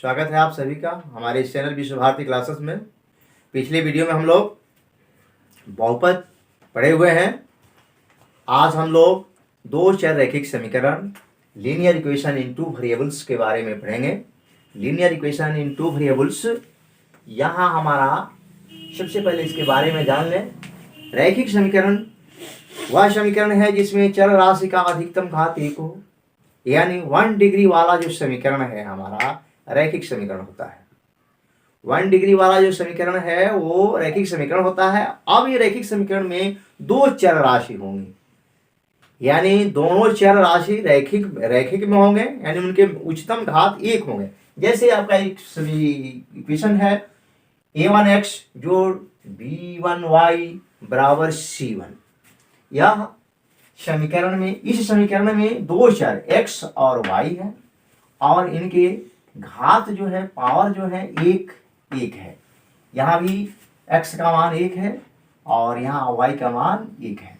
स्वागत है आप सभी का हमारे इस चैनल विश्व भारती क्लासेस में। पिछले वीडियो में हम लोग बहुपद पढ़े हुए हैं। आज हम लोग दो चर रैखिक समीकरण linear equation in two variables के बारे में पढ़ेंगे। Linear equation in two variables, यहाँ हमारा सबसे पहले इसके बारे में जान लें। रैखिक समीकरण वह समीकरण है जिसमें चर राशि का अधिकतम घात 1 हो, यानी 1 डिग्री वाला जो समीकरण है हमारा रैखिक समीकरण होता है। 1 डिग्री वाला जो समीकरण है वो रैखिक समीकरण होता है। अब ये रैखिक समीकरण में दो चर राशि होंगी, यानी दोनों चर राशि रैखिक में होंगे, यानी उनके उच्चतम घात 1 होंगे। जैसे आपका एक इक्वेशन है a1x जोड़ b1y बराबर c1। यह समीकरण में, इस समीकरण में दो चर x और y है और इनके घात जो है, पावर जो है एक है। यहाँ भी x का मान 1 है और यहाँ y का मान 1 है।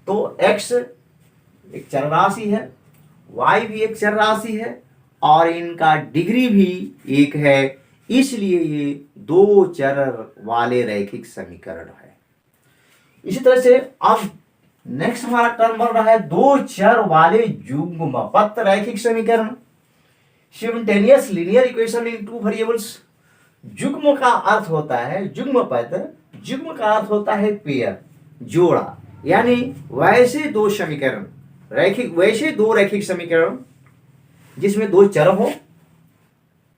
तो x एक चर राशि है, y भी एक चर राशि है और इनका डिग्री भी 1 है, इसलिए ये दो चर वाले रैखिक समीकरण है। इसी तरह से अब नेक्स्ट हमारा टर्म बन रहा है दो चर वाले युग्मपद रैखिक समीकरण, simultaneous linear equation in two variables. युग्म का अर्थ होता है युग्मपद, युग्म का अर्थ होता है पेयर, जोड़ा, यानी वैसे दो समीकरण वैसे दो रैखिक समीकरण जिसमें दो चर हो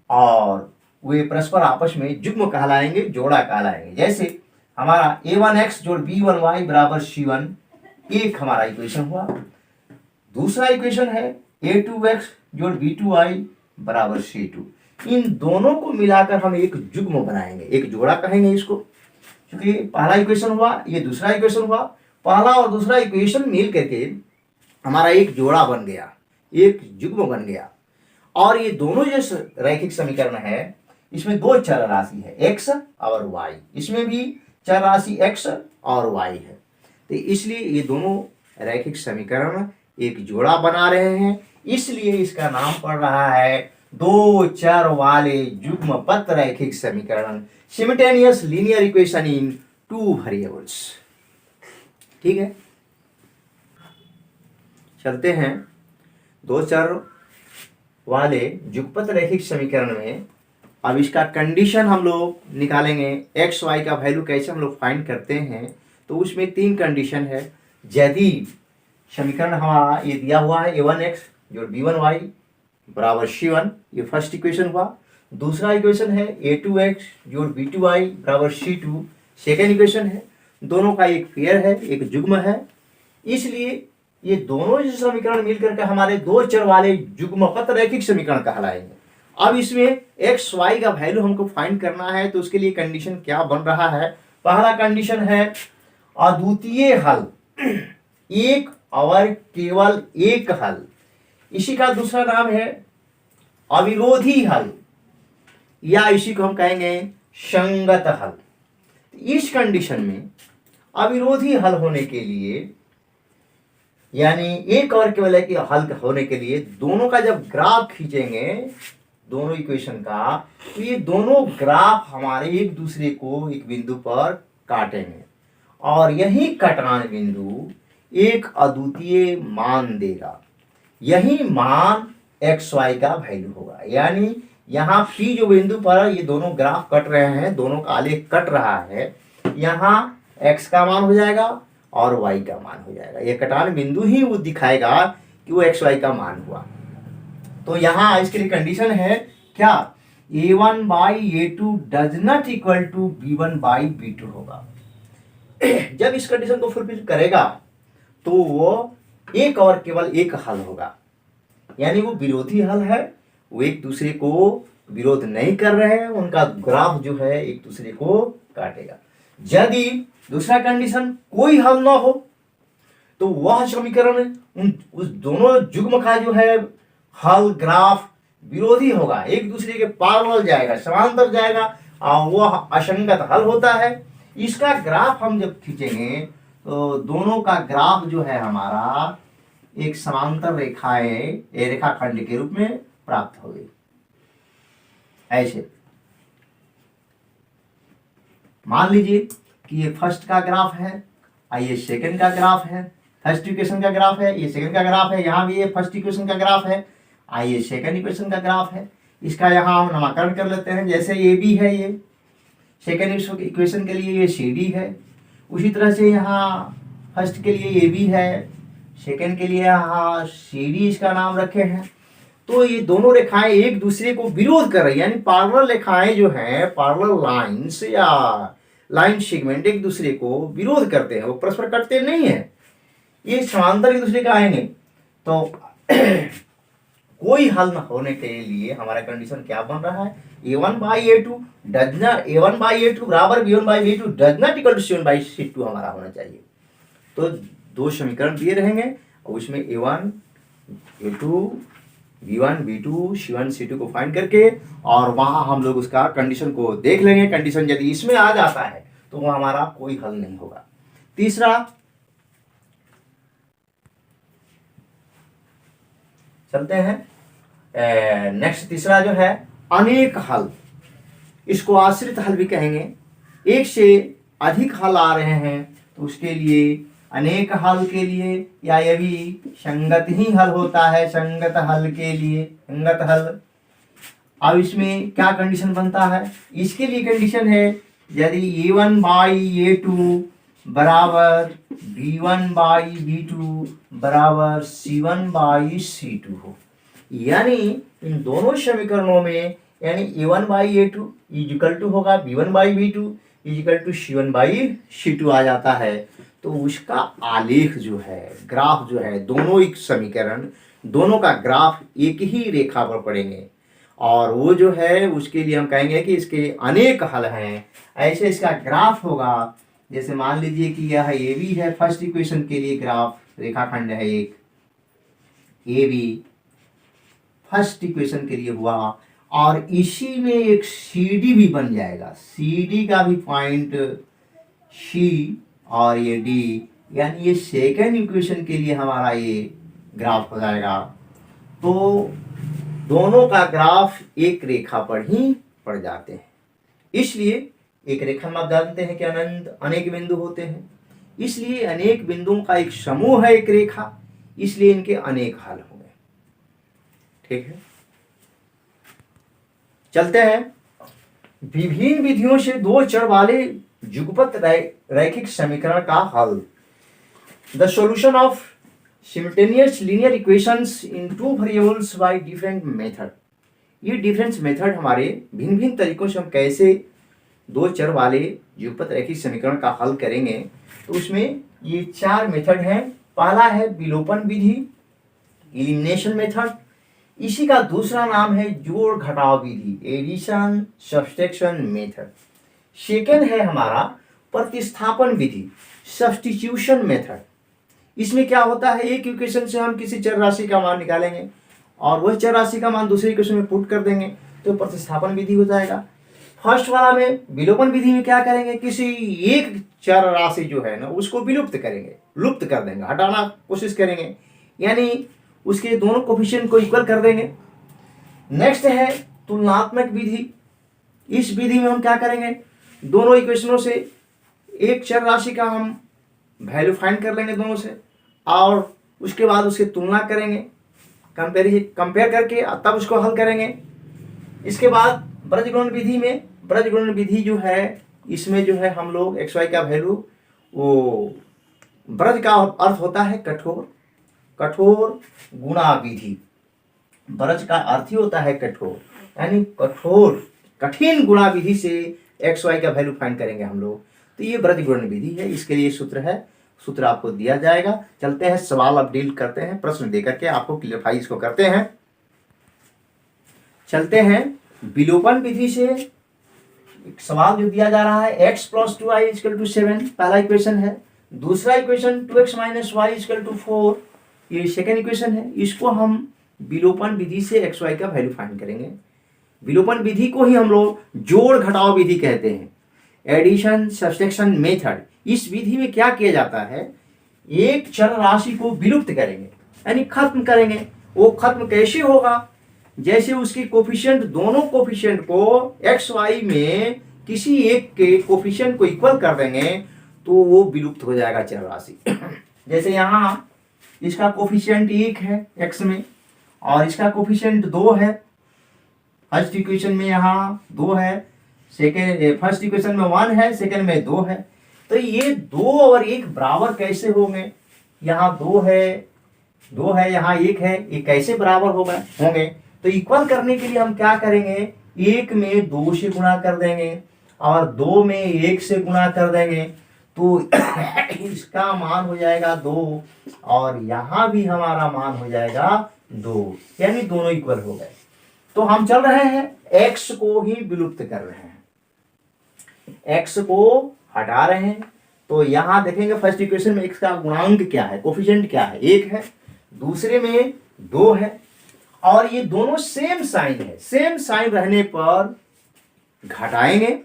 और वे परस्पर आपस में युग्म कहलाएंगे, जोड़ा कहलाएंगे। जैसे हमारा a1x जोड़ b1y बराबर c1 एक हमारा इक्वेशन हुआ। दूसरा इक्वेशन है a2x जोड़ b2y बराबर c2। इन दोनों को मिलाकर हम एक युग्म बनाएंगे, एक जोड़ा कहेंगे इसको। क्योंकि पहला इक्वेशन हुआ, ये दूसरा इक्वेशन हुआ, पहला और दूसरा इक्वेशन मिल करके हमारा एक जोड़ा बन गया, एक युग्म बन गया। और ये दोनों जो रैखिक समीकरण है इसमें दो चर राशि है x और y, इसमें भी चर राशि x और y है। तो इसलिए ये दोनों रैखिक समीकरण एक जोड़ा बना रहे हैं, इसलिए इसका नाम पड़ रहा है दो चर वाले युग्मपद रैखिक समीकरण, simultaneous linear equation in two variables. ठीक है, चलते हैं दो चर वाले युग्मपद रैखिक समीकरण में। अब इसका कंडीशन हम लोग निकालेंगे, एक्स वाई का वैल्यू कैसे हम लोग फाइंड करते हैं। तो उसमें 3 कंडीशन है। यदि समीकरण हमारा ये दिया हुआ है a1x जोड़ b1y बराबर c1, ये फर्स्ट इक्वेशन हुआ। दूसरा इक्वेशन है a2x जोड़ b2y बराबर c2, सेकेंड इक्वेशन है। दोनों का एक पेयर है, एक युग्म है, इसलिए ये दोनों जो समीकरण मिलकर के हमारे दो चर वाले युग्मपद रैखिक समीकरण कहलाएंगे। अब इसमें एक्स वाई का वैल्यू हमको फाइंड करना है, तो उसके लिए कंडीशन क्या बन रहा है। पहला कंडीशन है अद्वितीय हल, एक और केवल एक हल। इसी का दूसरा नाम है अविरोधी हल, या इसी को हम कहेंगे संगत हल। इस कंडीशन में अविरोधी हल होने के लिए, यानी एक और केवल एक हल होने के लिए, दोनों का जब ग्राफ खींचेंगे दोनों इक्वेशन का, तो ये दोनों ग्राफ हमारे एक दूसरे को एक बिंदु पर काटेंगे और यही कटान बिंदु एक अद्वितीय मान देगा। यही मान एक्स वाई का वैल्यू होगा। यानी यहाँ P जो बिंदु पर ये दोनों ग्राफ कट रहे हैं, दोनों का आलेख कट रहा है, यहाँ x का मान हो जाएगा और y का मान हो जाएगा। ये कटान बिंदु ही वो दिखाएगा कि वो एक्स वाई का मान हुआ। तो यहाँ इसके लिए कंडीशन है क्या, a1 by a2 does not equal to b1 by b2 होगा। जब इस कंडीशन को फुलफिल करेगा तो वो एक और केवल एक हल होगा, यानी वो विरोधी हल है, वो एक दूसरे को विरोध नहीं कर रहे हैं, उनका ग्राफ जो है एक दूसरे को काटेगा। यदि दूसरा कंडीशन कोई हल ना हो तो वह समीकरण उस दोनों युग्म का जो है हल ग्राफ विरोधी होगा, एक दूसरे के पैरेलल जाएगा, समांतर जाएगा और वह असंगत हल होता है। इसका ग्राफ हम जब खींचेंगे तो दोनों का ग्राफ जो है हमारा एक समांतर रेखाएं रेखाखंड के रूप में प्राप्त होगी। ऐसे मान लीजिए कि ये फर्स्ट का ग्राफ है, ये सेकंड का ग्राफ है, फर्स्ट इक्वेशन का ग्राफ है, ये सेकंड का ग्राफ है, यहाँ भी ये फर्स्ट इक्वेशन का ग्राफ है, ये सेकंड इक्वेशन का ग्राफ है। इसका यहाँ हम नामकरण कर लेते हैं, जैसे ए बी है, ये सेकंड इक्वेशन के लिए ये सी डी है, उसी तरह से यहाँ फर्स्ट के लिए ए बी है, सेकंड के लिए यहाँ सी डी इसका नाम रखे हैं। तो ये दोनों रेखाएं एक दूसरे को विरोध कर रही है, यानी पैरेलल रेखाएं जो हैं, पैरेलल लाइंस या लाइन सेगमेंट एक दूसरे को विरोध करते हैं, वो परस्पर कटते नहीं है, ये समांतर एक दूसरे के आएंगे। तो कोई हल न होने के लिए हमारा कंडीशन क्या बन रहा है, a1/a2 डज नॉट a1/a2 बराबर b1/b2 does not equal to c1/c2 हमारा होना चाहिए। तो दो समीकरण दिए रहेंगे और उसमें a1 a2 b1 b2 c1 c2 को फाइंड करके और वहां हम लोग उसका कंडीशन को देख लेंगे। कंडीशन यदि इसमें आ जाता है तो वो हमारा कोई हल नहीं होगा। तीसरा चलते हैं नेक्स्ट, तीसरा जो है अनेक हल, इसको आश्रित हल भी कहेंगे। एक से अधिक हल आ रहे हैं तो उसके लिए अनेक हल के लिए या ये भी संगत ही हल होता है, संगत हल के लिए संगत हल। अब इसमें क्या कंडीशन बनता है, इसके लिए कंडीशन है यदि a1/a2 बराबर b1/b2 बराबर c1/c2 हो, यानी इन दोनों समीकरणों में यानी a1/a2 इक्वल टू होगा b1/b2 इक्वल टू c1/c2 आ जाता है। तो उसका आलेख जो है, ग्राफ जो है, दोनों एक समीकरण, दोनों का ग्राफ एक ही रेखा पर पड़ेंगे और वो जो है उसके लिए हम कहेंगे कि इसके अनेक हल हैं। ऐसे इसका ग्राफ होगा, जैसे मान लीजिए कि यह ए बी है, फर्स्ट इक्वेशन के लिए ग्राफ रेखाखंड है एक ए बी, फर्स्ट इक्वेशन के लिए हुआ और इसी में एक सी डी भी बन जाएगा, सी डी का भी पॉइंट सी और ये डी, यानी ये सेकेंड इक्वेशन के लिए हमारा ये ग्राफ हो जाएगा। तो दोनों का ग्राफ एक रेखा पर ही पड़ जाते हैं, इसलिए एक रेखा में आप जानते हैं कि अनंत अनेक बिंदु होते हैं, इसलिए अनेक बिंदुओं का एक समूह है एक रेखा, इसलिए इनके अनेक हल होंगे। ठीक है, चलते हैं विभिन्न विधियों से दो चर वाले युगपत रैखिक समीकरण का हल। The solution of simultaneous linear equations in two variables by different method. ये डिफरेंट मेथड हमारे भिन्न भिन्न तरीकों से हम कैसे दो चर वाले युगपत रैखिक समीकरण का हल करेंगे। तो उसमें ये चार मेथड हैं। पहला है विलोपन विधि, एलिमिनेशन मेथड, इसी का दूसरा नाम है जोड़ घटाव विधि, एडिशन सब्सट्रैक्शन मेथड। सेकेंड है हमारा प्रतिस्थापन विधि, सब्स्टिट्यूशन मेथड। इसमें क्या होता है, एक इक्वेशन से हम किसी चर राशि का मान निकालेंगे और वह चर राशि का मान दूसरे इक्वेशन में पुट कर देंगे तो प्रतिस्थापन विधि हो जाएगा। फर्स्ट वाला में विलोपन विधि में क्या करेंगे, किसी एक चर राशि जो है ना उसको विलुप्त करेंगे, लुप्त कर देंगे, हटाना कोशिश करेंगे, यानी उसके दोनों कोफिशिएंट को इक्वल कर देंगे। नेक्स्ट है तुलनात्मक विधि। इस विधि में हम क्या करेंगे, दोनों इक्वेशनों से एक चर राशि का हम वैल्यू फाइंड कर लेंगे दोनों से और उसके बाद उसकी तुलना करेंगे, कंपेयर करके तब उसको हल करेंगे। इसके बाद ब्रजगुणन विधि में, ब्रजगुणन विधि जो है इसमें जो है हम लोग एक्स वाई का वैल्यू, वो ब्रज का अर्थ होता है कठोर, कठोर गुणा विधि, ब्रज का अर्थ ही होता है कठोर, यानी कठोर कठिन गुणा विधि से एक्स वाई का वैल्यू फाइंड करेंगे हम लोग। तो ये ब्रज गुणन विधि है, इसके लिए सूत्र है, सूत्र आपको दिया जाएगा। चलते हैं सवाल अब डील करते हैं, प्रश्न देकर के आपको क्लियरफाई इसको करते हैं। चलते हैं विलोपन विधि से एक सवाल जो दिया जा रहा है, x + 2y = 7 पहला इक्वेशन है, दूसरा इक्वेशन 2x - y = 4 ये सेकेंड इक्वेशन है। इसको हम विलोपन विधि से एक्स वाई का वैल्यू फाइंड करेंगे। विलोपन विधि को ही हम लोग जोड़ घटाव विधि कहते हैं, एडिशन सब्सट्रैक्शन मेथड। इस विधि में क्या किया जाता है, एक चर राशि को विलुप्त करेंगे यानी खत्म करेंगे। वो खत्म कैसे होगा, जैसे उसकी कोफिशिएंट, दोनों कोफिशिएंट को एक्स वाई में किसी एक के कोफिशिएंट को इक्वल कर देंगे तो वो विलुप्त हो जाएगा चर राशि। जैसे यहाँ इसका कोफिशिएंट 1 है एक्स में और इसका कोफिशिएंट 2 है। फर्स्ट इक्वेशन में यहाँ 2 है, सेकेंड फर्स्ट इक्वेशन में 1 है, सेकेंड में 2 है। तो ये 2 और 1 बराबर कैसे होंगे? यहाँ 2 है, यहाँ 1 है, ये कैसे बराबर होंगे? तो इक्वल करने के लिए हम क्या करेंगे? 1 में 2 से गुणा कर देंगे और 2 में 1 से गुणा कर देंगे तो इसका मान हो जाएगा 2 और यहाँ भी हमारा मान हो जाएगा 2, यानी दोनों इक्वल हो गए। तो हम चल रहे हैं x को ही विलुप्त कर रहे हैं, x को हटा रहे हैं। तो यहां देखेंगे फर्स्ट इक्वेशन में x का गुणांक क्या है, कोफिशिएंट क्या है, 1 है, दूसरे में 2 है और ये दोनों सेम साइन है। सेम साइन रहने पर घटाएंगे,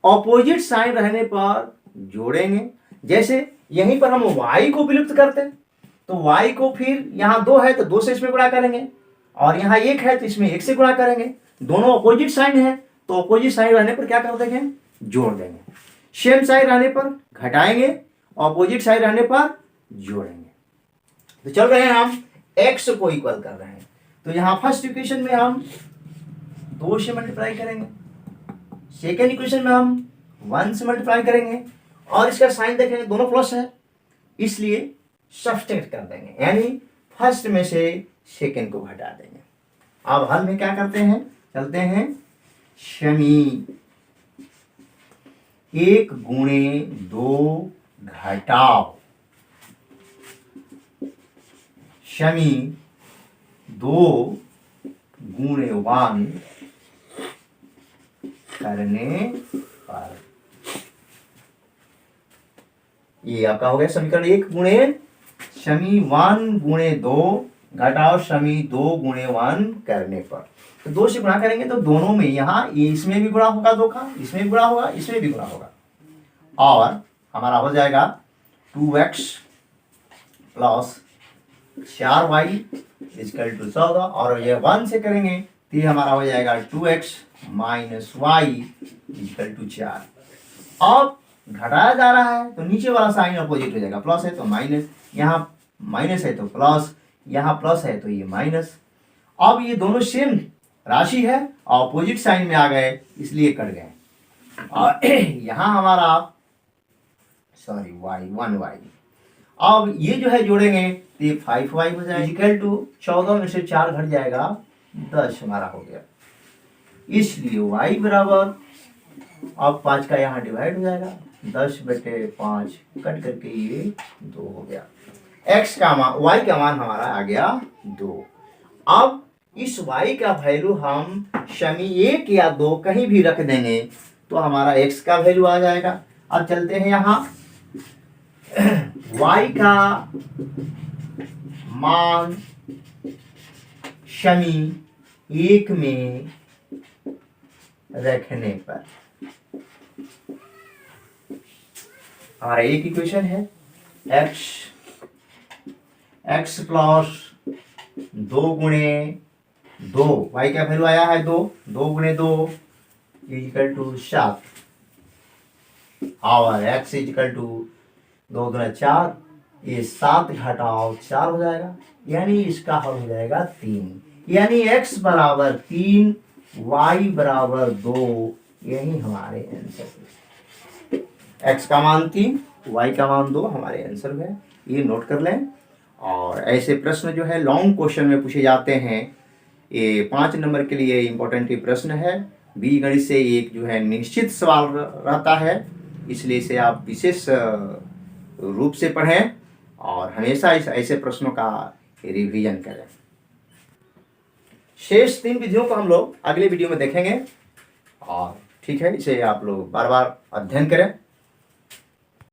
ऑपोजिट साइन रहने पर जोड़ेंगे। जैसे यहीं पर हम y को विलुप्त करते हैं तो y को फिर यहाँ 2 है तो 2 से इसमें गुणा करेंगे और यहाँ 1 है तो इसमें 1 से गुणा करेंगे। दोनों अपोजिट साइन है तो अपोजिट साइन रहने पर क्या कर देंगे? जोड़ देंगे। सेम साइन रहने पर घटाएंगे, अपोजिट साइन रहने पर जोड़ेंगे। तो चल रहे हैं हम x को इक्वल कर रहे हैं। तो यहाँ फर्स्ट इक्वेशन में हम 2 से मल्टीप्लाई करेंगे, सेकेंड इक्वेशन में हम 1 से मल्टीप्लाई करेंगे और इसका साइन देखेंगे दोनों प्लस है इसलिए सब्सट्रैक्ट कर देंगे, यानी फर्स्ट में से सेकेंड को घटा देंगे। अब हल में क्या करते हैं? चलते हैं शमी 1 गुणे 2 घटाओ शमी 2 गुणे 1 करने पर। ये आपका हो गया समीकरण 1 गुणे शमी 1 गुणे 2 घटाओ शमी 2 गुणे 1 करने पर। तो 2 से गुणा करेंगे तो दोनों में यहाँ इसमें भी गुणा होगा 2 का, इसमें भी गुणा होगा, इसमें भी गुणा होगा और हमारा हो जाएगा 2x plus 4y equal to 14 और ये 1 से करेंगे तो ये हमारा हो जाएगा 2x minus y equal to 4। अब घटाया जा रहा है तो नीचे वाला साइन अपोजिट हो जाएगा, प्लस है तो माइनस, यहाँ माइनस है तो प्लस, यहाँ प्लस है तो ये माइनस। अब ये दोनों सेम राशि है और अपोजिट साइन में आ गए इसलिए कट गए और यहाँ हमारा सॉरी y 1y। अब ये जो है जोड़ेंगे तो ये 5y हो जाएगा इक्वल टू 14 में से 4 घट जाएगा 10 हमारा हो गया। इसलिए y बराबर अब 5 का यहाँ डिवाइड हो जाएगा 10/5 कट करके ये 2 हो गया। x का मान, y का मान हमारा आ गया 2। अब इस y का वैल्यू हम शमी 1 या 2 कहीं भी रख देंगे तो हमारा x का वैल्यू आ जाएगा। अब चलते हैं यहाँ y का मान शमी 1 में रखने पर हमारा एक इक्वेशन है x प्लस 2 गुणे 2, y का वैल्यू आया है 2, 2 गुणे 2 इक्वल टू 7 और x इक्वल टू 2 गुणे 4, ये 7 घटाओ 4 हो जाएगा, यानी इसका हल हो जाएगा 3, यानी x बराबर 3 y बराबर 2, यही हमारे आंसर। x का मान 3 y का मान 2 हमारे आंसर में, ये नोट कर लें। और ऐसे प्रश्न जो है लॉन्ग क्वेश्चन में पूछे जाते हैं, ये 5 नंबर के लिए इम्पोर्टेंट ही प्रश्न है। बीज गणित से एक जो है निश्चित सवाल रहता है, इसलिए इसे आप विशेष रूप से पढ़ें और हमेशा ऐसे प्रश्नों का रिवीजन करें। शेष 3 विधियों को हम लोग अगले वीडियो में देखेंगे और ठीक है, इसे आप लोग बार बार अध्ययन करें।